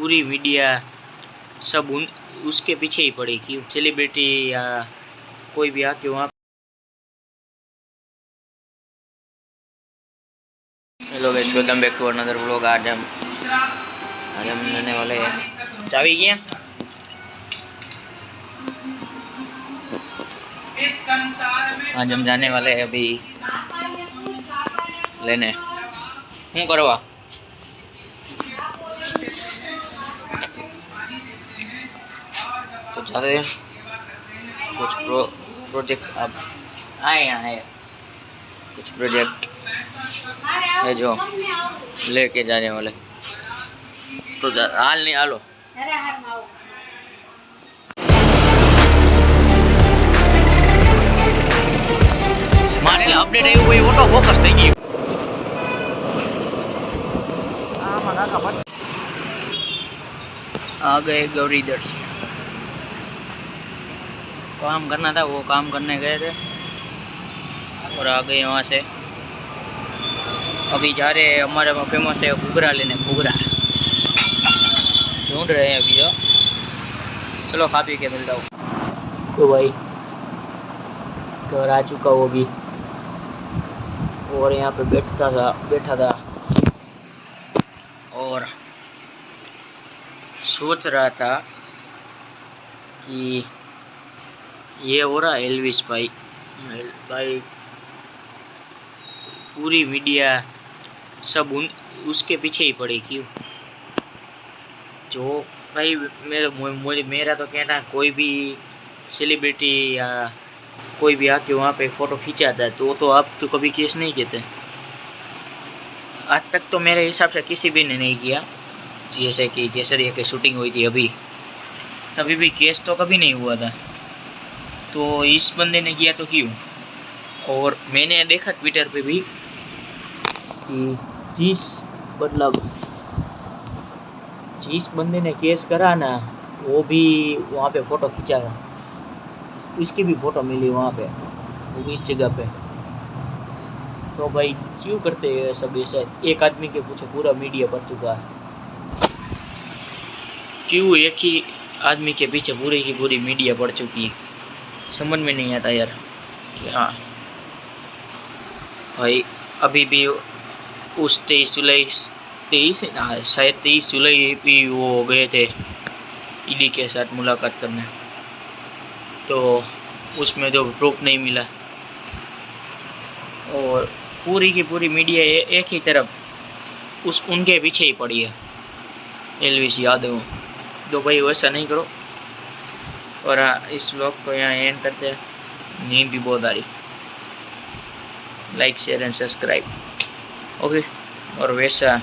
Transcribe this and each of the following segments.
पूरी मीडिया सब उसके पीछे ही पड़ी। क्यों? सेलिब्रिटी या कोई भी आके वहाँ। Hello guys, welcome back to another vlog. आज हम जाने वाले हैं। चाबी क्या? आज हम जाने वाले हैं अभी लेने। हूँ करवा तो जाते हैं। कुछ प्रोजेक्ट अब आए हैं, कुछ प्रोजेक्ट है जो लेके जाने वाले। तो हाल नहीं हालो मारे अपडेट આવ્યું હોય ઓટો ફોકસ થઈ ગયું। आ गए गौरी दर्शन। काम करना था, वो काम करने गए थे और आ गए वहाँ से। अभी जा रहे हैं, हमारे वहाँ फेमस है घूघरा लेने। घूघरा ढूंढ रहे हैं अभी तो। चलो खा पी के मिलता हूँ। तो भाई घर आ चुका वो भी, और यहाँ पे बैठा था और सोच रहा था कि ये हो रहा एल्विस भाई पूरी मीडिया सब उसके पीछे ही पड़ी। क्यों? जो भाई मेरा तो कहना, कोई भी सेलिब्रिटी या कोई भी आके वहाँ पे फ़ोटो खींचाता है तो आप तो कभी केस नहीं कहते। आज तक तो मेरे हिसाब से किसी भी ने नहीं किया। जैसे कि केसरिया की शूटिंग हुई थी अभी भी केस तो कभी नहीं हुआ था, तो इस बंदे ने किया तो क्यों? और मैंने देखा ट्विटर पे भी कि जिस बंदे ने केस करा ना, वो भी वहाँ पे फ़ोटो खींचा है। इसकी भी फ़ोटो मिली वहाँ पे, वो इस जगह पे। तो भाई क्यों करते हैं सब ऐसा? एक आदमी के पीछे पूरा मीडिया पड़ चुका है। क्यों एक ही आदमी के पीछे पूरी की पूरी मीडिया पड़ चुकी है? समझ में नहीं आता यार। हाँ भाई, अभी भी उस 23 जुलाई शायद 23 जुलाई भी वो गए थे ईडी के साथ मुलाकात करने, तो उसमें जो प्रूफ नहीं मिला, और पूरी की पूरी मीडिया एक ही तरफ उनके पीछे ही पड़ी है, एल्विस यादव। तो भाई वैसा नहीं करो। और इस व्लॉग को यहाँ एंड करते हैं। नींद भी बहुत आ रही। Like share and subscribe, okay. और वैसा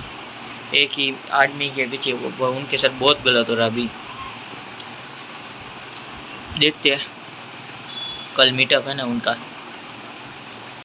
एक ही आदमी के पीछे वो उनके साथ बहुत गलत हो रहा। अभी देखते हैं, कल मीटअप है ना उनका।